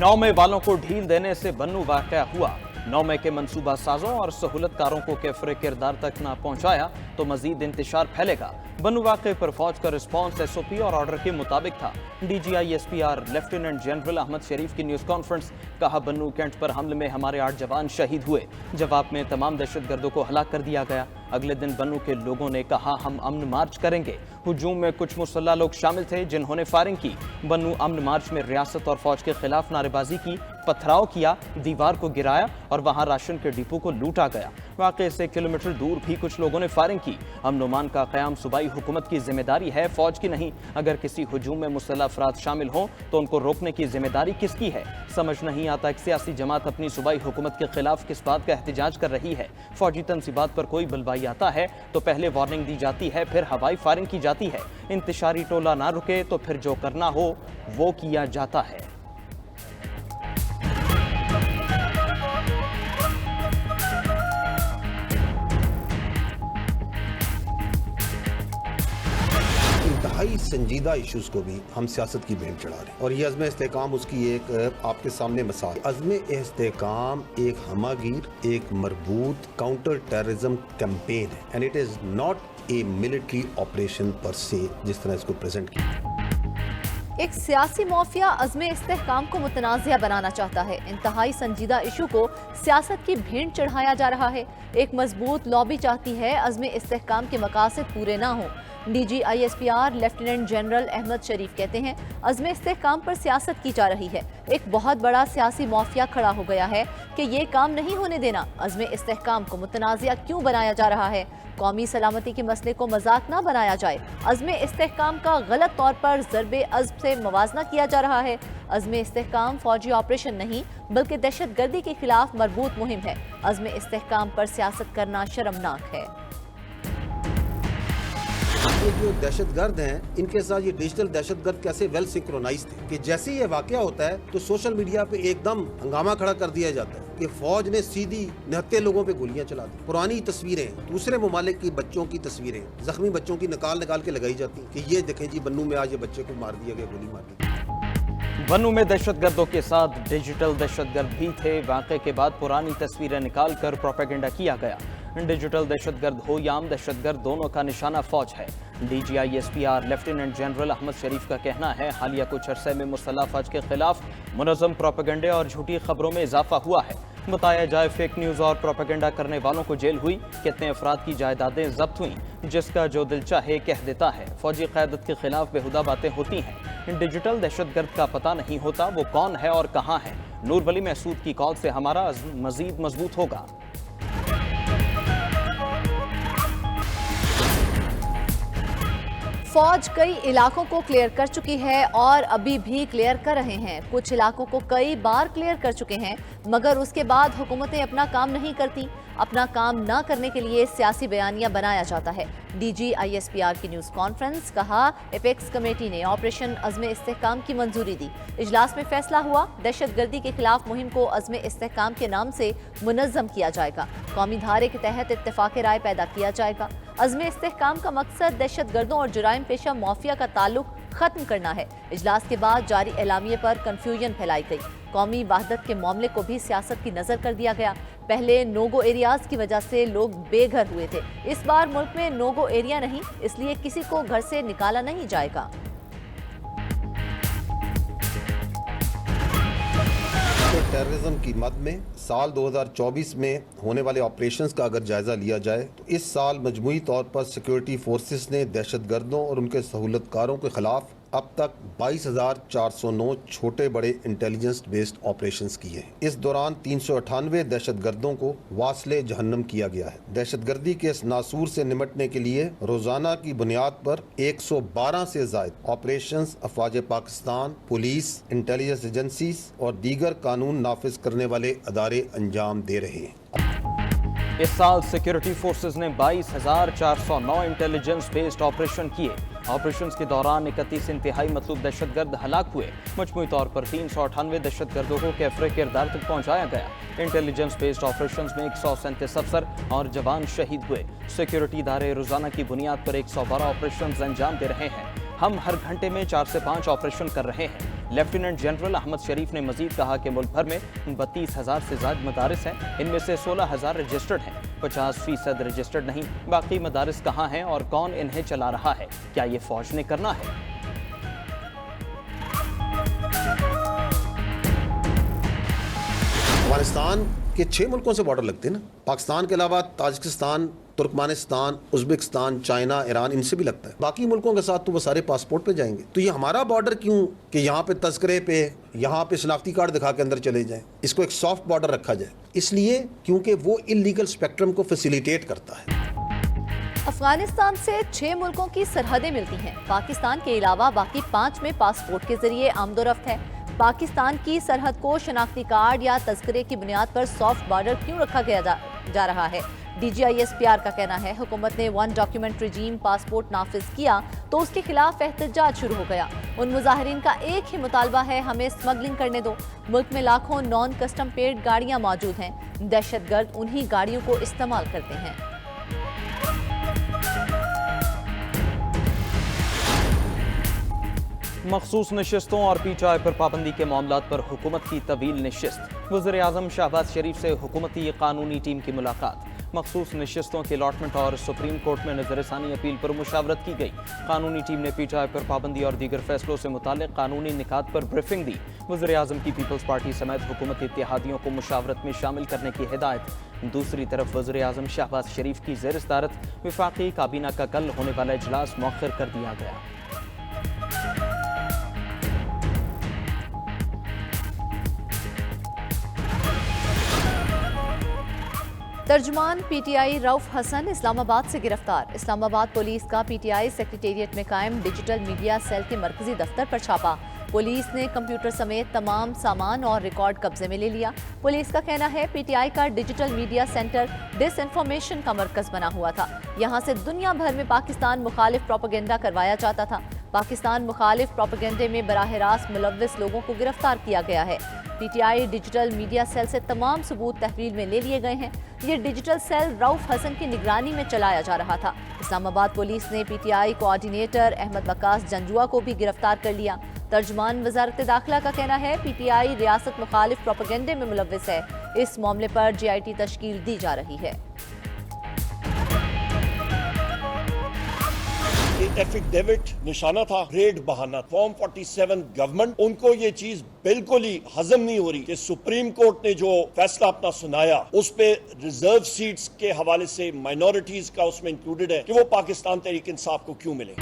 नौमे वालों को ढील देने से बन्नू वाक़या हुआ। नौमे के मंसूबा साजों और सहूलतकारों को कैफरे किरदार तक न पहुंचाया तो मजीद इंतशार फैलेगा। बन्नू वाक़े पर फौज का रिस्पॉन्स एसओपी और ऑर्डर के मुताबिक था। DGI-SPR लेफ्टिनेंट जनरल अहमद शरीफ की न्यूज़ कॉन्फ्रेंस। कहा, बन्नू कैंट पर हमले में हमारे 8 जवान शहीद हुए। जवाब में तमाम दहशतगर्दों को हलाक कर दिया गया। अगले दिन बन्नू के लोगों ने कहा, हम अमन मार्च करेंगे। हुजूम में कुछ मुसल्ला लोग शामिल थे जिन्होंने फायरिंग की। बन्नू अमन मार्च में रियासत और फौज के खिलाफ नारेबाजी की, पथराव किया, दीवार को गिराया और वहां राशन के डिपो को लूटा गया। वाक़े से किलोमीटर दूर भी कुछ लोगों ने फायरिंग की। अमन का क़याम सूबाई हुकूमत की जिम्मेदारी है, फौज की नहीं। अगर किसी हुजूम में मुसल्लह अफराद शामिल हों तो उनको रोकने की जिम्मेदारी किसकी है? समझ नहीं आता एक सियासी जमात अपनी सूबाई हुकूमत के खिलाफ किस बात का एहतजाज कर रही है। फौजी तनसीबात पर कोई बलवाई आता है तो पहले वार्निंग दी जाती है, फिर हवाई फायरिंग की जाती है। इंतशारी टोला ना रुके तो फिर जो करना हो वो किया जाता है। इंतहाई संजीदा इश्यूज को भी हम सियासत की भेंट चढ़ा रहे हैं और ये अज़्म इस्तेहकाम उसकी एक आपके सामने मिसाल। अज़्म इस्तेहकाम एक हमागीर, एक मरबूत काउंटर टेररिज्म कैंपेन है and it is not a military operation पर से जिस तरह इसको प्रेजेंट किया। एक सियासी माफिया अज़्म इस्तेहकाम को मुतनाज़िया बनाना चाहता है। इंतहाई संजीदा इशू को सियासत की भेंट चढ़ाया जा रहा है। एक मजबूत लॉबी चाहती है अज़्म इस्तेहकाम के मकासद पूरे ना हों। DGI-SPR लेफ्टिनेंट जनरल अहमद शरीफ कहते हैं, अज़्म इस्तेहकाम पर सियासत की जा रही है। एक बहुत बड़ा सियासी माफिया खड़ा हो गया है कि ये काम नहीं होने देना। अज़्म इस्तेहकाम को मुतनाज़िया क्यों बनाया जा रहा है? कौमी सलामती के मसले को मजाक ना बनाया जाए। अज़्म इस्तेहकाम का गलत तौर पर ज़रबे अज़्म से मवाजना किया जा रहा है। अज़्म इस्तेहकाम फौजी ऑपरेशन नहीं बल्कि दहशतगर्दी के खिलाफ मरबूत मुहिम है। अज़्म इस्तेहकाम पर सियासत करना शर्मनाक है। ये जो दहशतगर्द हैं, इनके साथ ये डिजिटल दहशतगर्द कैसे वेल सिंक्रोनाइज थे कि जैसे ये वाकया होता है तो सोशल मीडिया पे एकदम हंगामा खड़ा कर दिया जाता है कि फौज ने सीधी निहत्थे लोगों पे गोलियां चला दी। पुरानी तस्वीरें, दूसरे ममालिक की बच्चों की तस्वीरें, जख्मी बच्चों की निकाल के लगाई जाती कि ये देखें जी बन्नू में आज ये बच्चे को मार दिया गया, गोली मार दी। बन्नू में दहशतगर्दों के साथ डिजिटल दहशतगर्द भी थे। वाक़े के बाद पुरानी तस्वीरें निकाल कर प्रोपेगेंडा किया गया। डिजिटल दहशतगर्द हो या आम दहशतगर्द, दोनों का निशाना फौज है। DGI-SPR लेफ्टिनेंट जनरल अहमद शरीफ का कहना है, हालिया कुछ अरसे में मुसल्लह फौज के खिलाफ मुनज़्ज़म प्रोपेगेंडे और झूठी खबरों में इजाफा हुआ है। बताया जाए फेक न्यूज़ और प्रोपेगेंडा करने वालों को जेल हुई, कितने अफराद की जायदादें जब्त हुई। जिसका जो दिल चाहे कह देता है। फौजी क़यादत के खिलाफ बेहुदा बातें होती हैं। डिजिटल दहशतगर्द का पता नहीं होता वो कौन है और कहाँ है। नूर वली महसूद की कॉल से हमारा मजीद मजबूत होगा। फौज कई इलाकों को क्लियर कर चुकी है और अभी भी क्लियर कर रहे हैं। कुछ इलाकों को कई बार क्लियर कर चुके हैं मगर उसके बाद हुकूमतें अपना काम नहीं करती। अपना काम ना करने के लिए सियासी बयानिया बनाया जाता है। DGI-SPR की न्यूज़ कॉन्फ्रेंस। कहा, एपेक्स कमेटी ने ऑपरेशन अज़्म इस्तेहकाम की मंजूरी दी। इजलास में फैसला हुआ, दहशतगर्दी के खिलाफ मुहिम को अज़्म इस्तेहकाम के नाम से मुनज़्ज़म किया जाएगा। कौमी धारे के तहत इत्तेफाक राय पैदा किया जाएगा। अज़्म इस्तेहकाम का मकसद दहशतगर्दों और जुराइम पेशा माफिया का ताल्लुक खत्म करना है। इजलास के बाद जारी एलामिये पर कंफ्यूजन फैलाई गई। कौमी वहदत के मामले को भी सियासत की नजर कर दिया गया। पहले नोगो एरियाज की वजह से लोग बेघर हुए थे। इस बार मुल्क में नोगो एरिया नहीं, इसलिए किसी को घर से निकाला नहीं जाएगा। टेररिज्म की मद में साल 2024 में होने वाले ऑपरेशंस का अगर जायजा लिया जाए तो इस साल मजमूई तौर पर सिक्योरिटी फोर्सेस ने दहशतगर्दों और उनके सहूलतकारों के खिलाफ अब तक 22,409 छोटे बड़े इंटेलिजेंस बेस्ड ऑपरेशंस किए हैं। इस दौरान 398 दहशतगर्दों को वास्ले जहन्नम किया गया है। दहशतगर्दी के इस नासूर से निमटने के लिए रोजाना की बुनियाद पर 112 से ज्यादा ऑपरेशंस अफवाज पाकिस्तान, पुलिस, इंटेलिजेंस एजेंसीज और दीगर कानून नाफिज करने वाले अदारे अंजाम दे रहे हैं। इस साल सिक्योरिटी फोर्सेज ने 22,409 इंटेलिजेंस बेस्ड ऑपरेशन किए। ऑपरेशंस के दौरान 31 इंतहाई मतलूब दहशतगर्द हलाक हुए। मजमूई तौर पर 398 दहशतगर्दों को कैफरे किरदार तक पहुंचाया गया। इंटेलिजेंस बेस्ड ऑपरेशंस में 137 अफसर और जवान शहीद हुए। सिक्योरिटी इदारे रोजाना की बुनियाद पर 112 ऑपरेशंस अंजाम दे रहे हैं। हम हर घंटे में 4 से 5 ऑपरेशन कर रहे हैं। لیفٹیننٹ جنرل احمد شریف نے مزید کہا کہ ملک بھر میں 32,000 سے زائد مدارس ہیں، ان میں سے 16,000 رجسٹرڈ ہیں، 50% رجسٹرڈ نہیں۔ باقی مدارس کہاں ہیں اور کون انہیں چلا رہا ہے؟ کیا یہ فوج نے کرنا ہے؟ افغانستان کے 6 ملکوں سے بارڈر لگتے ہیں نا، پاکستان کے علاوہ Tajikistan, Turkmenistan, Uzbekistan, China, Iran, ان سے بھی لگتا ہے۔ باقی ملکوں کے ساتھ تو وہ سارے پاسپورٹ پہ جائیں گے، تو یہ ہمارا بارڈر کیوں کہ یہاں پہ تذکرے پہ، یہاں پہ شناختی کارڈ دکھا کے اندر چلے جائیں؟ اس کو ایک سافٹ بارڈر رکھا جائے، اس لیے کیونکہ وہ انلیگل اسپیکٹرم کو فیسیلیٹیٹ کرتا ہے۔ افغانستان سے 6 ملکوں کی سرحدیں ملتی ہیں۔ پاکستان کے علاوہ باقی 5 میں پاسپورٹ کے ذریعے آمد و رفت ہے۔ پاکستان کی سرحد کو شناختی کارڈ یا تذکرے کی بنیاد پر سافٹ بارڈر کیوں رکھا گیا جا رہا ہے؟ DGISPR کا کہنا ہے حکومت نے 1 ڈاکیومنٹ رجیم پاسپورٹ نافذ کیا تو اس کے خلاف احتجاج شروع ہو گیا۔ ان مظاہرین کا ایک ہی مطالبہ ہے، ہمیں اسمگلنگ کرنے دو۔ ملک میں لاکھوں نان کسٹم پیڈ گاڑیاں موجود ہیں، دہشت گرد انہی گاڑیوں کو استعمال کرتے ہیں۔ مخصوص نشستوں اور پی ٹی آئی پر پابندی کے معاملات پر حکومت کی طویل نشست۔ وزیر اعظم شہباز شریف سے حکومتی قانونی ٹیم کی ملاقات۔ مخصوص نشستوں کی الاٹمنٹ اور سپریم کورٹ میں نظر ثانی اپیل پر مشاورت کی گئی۔ قانونی ٹیم نے پی ٹی آئی پر پابندی اور دیگر فیصلوں سے متعلق قانونی نکات پر بریفنگ دی۔ وزیر اعظم کی پیپلز پارٹی سمیت حکومتی اتحادیوں کو مشاورت میں شامل کرنے کی ہدایت۔ دوسری طرف وزیر اعظم شہباز شریف کی زیر صدارت وفاقی کابینہ کا کل ہونے والا اجلاس مؤخر کر دیا گیا۔ ترجمان پی ٹی آئی رؤف حسن اسلام آباد سے گرفتار۔ اسلام آباد پولیس کا پی ٹی آئی سیکریٹریٹ میں قائم ڈیجیٹل میڈیا سیل کے مرکزی دفتر پر چھاپا۔ پولیس نے کمپیوٹر سمیت تمام سامان اور ریکارڈ قبضے میں لے لیا۔ پولیس کا کہنا ہے پی ٹی آئی کا ڈیجیٹل میڈیا سینٹر ڈس انفارمیشن کا مرکز بنا ہوا تھا۔ یہاں سے دنیا بھر میں پاکستان مخالف پروپیگنڈا کروایا جاتا تھا۔ پاکستان مخالف پروپیگنڈے میں براہ راست ملوث لوگوں کو گرفتار کیا گیا ہے۔ P T I digital media cell سے تمام ثبوت تحویل میں لے لیے گئے ہیں۔ یہ ڈیجیٹل سیل رؤف حسن کی نگرانی میں چلایا جا رہا تھا۔ اسلام آباد پولیس نے P T I coordinator Ahmad Waqas Janjua کو بھی گرفتار کر لیا۔ ترجمان وزارت داخلہ کا کہنا ہے پی ٹی آئی ریاست مخالف پروپیگنڈے میں ملوث ہے۔ اس معاملے پر GIT تشکیل دی جا رہی ہے۔ ایفیڈیوٹ نشانہ تھا، ریڈ بہانہ، فارم 47 گورنمنٹ، ان کو یہ چیز بالکل ہی ہضم نہیں ہو رہی کہ سپریم کورٹ نے جو فیصلہ اپنا سنایا اس پہ ریزرو سیٹس کے حوالے سے مائنورٹیز کا اس میں انکلوڈڈ ہے کہ وہ پاکستان تحریک انصاف کو کیوں ملے۔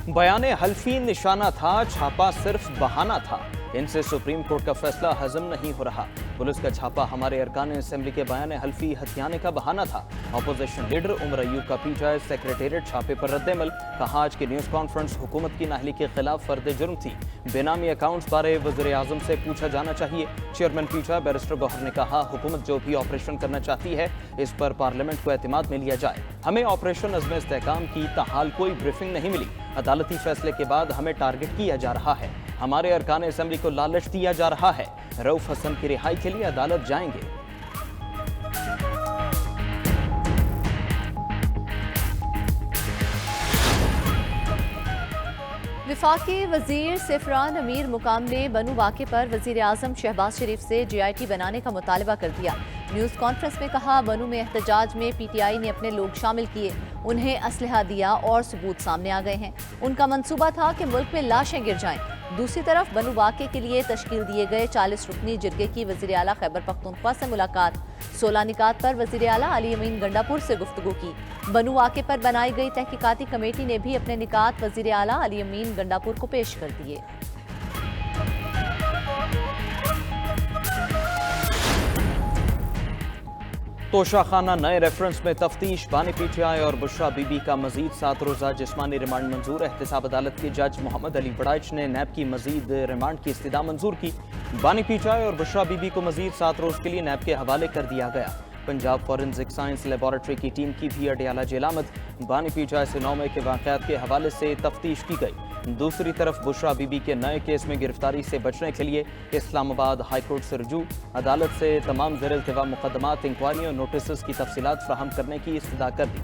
بیان حلفی نشانہ تھا، چھاپا صرف بہانہ تھا۔ ان سے سپریم کورٹ کا فیصلہ ہضم نہیں ہو رہا۔ پولیس کا چھاپا ہمارے ارکان اسمبلی کے بیان حلفی ہتھیانے کا بہانہ تھا۔ اپوزیشن لیڈر عمر ایوب کا پی ٹی آئی سیکریٹریٹ چھاپے پر رد عمل، کہا آج کی نیوز کانفرنس حکومت کی نااہلی کے خلاف فرد جرم تھی۔ بے نامی اکاؤنٹس بارے وزیر اعظم سے پوچھا جانا چاہیے۔ Chairman P T I barrister Gohar نے کہا حکومت جو بھی آپریشن کرنا چاہتی ہے اس پر پارلیمنٹ کو اعتماد میں لیا جائے۔ ہمیں آپریشن عزم استحکام کی تاحال کوئی بریفنگ نہیں ملی۔ عدالتی فیصلے کے بعد ہمیں ٹارگٹ کیا جا رہا ہے۔ ہمارے ارکان اسمبلی کو لالچ دیا جا رہا ہے۔ رؤف حسن کی رہائی کے لیے عدالت جائیں گے۔ وفاقی وزیر سفران امیر مقام نے بنو واقعے پر وزیر اعظم شہباز شریف سے GIT بنانے کا مطالبہ کر دیا۔ نیوز کانفرنس میں کہا بنو میں احتجاج میں پی ٹی آئی نے اپنے لوگ شامل کیے، انہیں اسلحہ دیا اور ثبوت سامنے آ گئے ہیں۔ ان کا منصوبہ تھا کہ ملک میں لاشیں گر جائیں۔ دوسری طرف بنو واقعے کے لیے تشکیل دیے گئے 40 رکنی جرگے کی وزیر اعلیٰ خیبر پختونخوا سے ملاقات۔ 16 نکات پر وزیر اعلیٰ علی امین گنڈاپور سے گفتگو کی۔ بنو واقعے پر بنائی گئی تحقیقاتی کمیٹی نے بھی اپنے نکات وزیر اعلیٰ علی امین گنڈاپور کو پیش کر دیے۔ توشہ خانہ نئے ریفرنس میں تفتیش، بانی پی ٹی آئی اور بشرا بی بی کا مزید 7 روزہ جسمانی ریمانڈ منظور۔ احتساب عدالت کے جج محمد علی بڑائچ نے نیب کی مزید ریمانڈ کی استدعا منظور کی۔ بانی پی ٹی آئی اور بشرا بی بی کو مزید 7 روز کے لیے نیب کے حوالے کر دیا گیا۔ پنجاب فورنزک سائنس لیبارٹری کی ٹیم کی بھی اڈیالہ جیل آمد۔ بانی پی ٹی آئی سے 9 مئی کے واقعات کے حوالے سے تفتیش کی گئی۔ دوسری طرف بشرا بی بی کے نئے کیس میں گرفتاری سے بچنے کے لیے اسلام آباد ہائی کورٹ سے رجوع، عدالت سے تمام زیر التوا مقدمات، انکوائری اور نوٹسز کی تفصیلات فراہم کرنے کی استدعا کر دی۔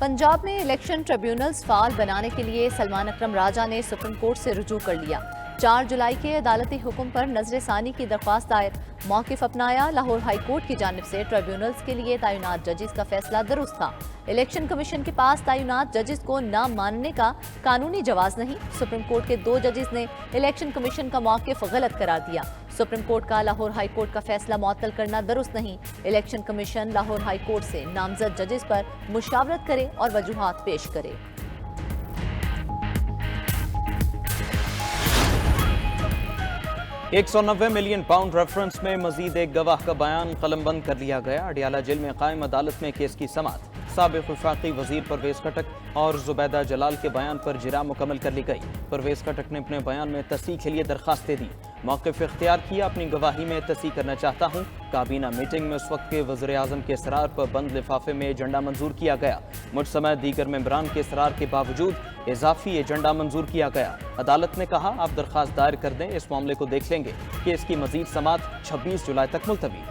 पंजाब में इलेक्शन ट्रिब्यूनल्स फाल बनाने के लिए सलमान अकरम राजा ने सुप्रीम कोर्ट से रुजू कर लिया। 4 जुलाई के अदालती हुक्म पर नजरसानी की दरख्वास्त दायर, मौक़िफ़ अपनाया। लाहौर हाई कोर्ट की जानिब से ट्रिब्यूनल्स के लिए तैनात जजेस का फैसला दुरुस्त था। इलेक्शन कमीशन के पास तैनात जजेस को न मानने का कानूनी जवाज नहीं। सुप्रीम कोर्ट के 2 जजेस ने इलेक्शन कमीशन का मौक़िफ़ गलत करार दिया। सुप्रीम कोर्ट का लाहौर हाई कोर्ट का फैसला मुअत्तल करना दुरुस्त नहीं। Election commission Lahore high court से नामजद जजेस पर मुशावरत करे और वजूहात पेश करे। £190 मिलियन रेफरेंस में मजीद एक गवाह का बयान कलमबंद कर लिया गया। अडियाला जेल में कायम अदालत में केस की समाअत। साबिक वफाकी वजीर परवेज खटक और जुबैदा जलाल के बयान पर जिरा मुकम्मल कर ली गई। परवेज खटक ने अपने बयान में तस्दीक के लिए दरखास्तें दी। मौक़िफ़ इख्तियार किया, अपनी गवाही में तस्दीक करना चाहता हूँ। काबीना मीटिंग में उस वक्त के वज़ीर आज़म के इसरार पर बंद लिफाफे में एजेंडा मंजूर किया गया। मुझ समय दीगर मेंबरान के इसरार के बावजूद इजाफी एजेंडा मंजूर किया गया। अदालत ने कहा, आप दरख्वास्त दायर कर दें, इस मामले को देख लेंगे। केस की मजीद समाअत 26 जुलाई तक मुलतवी।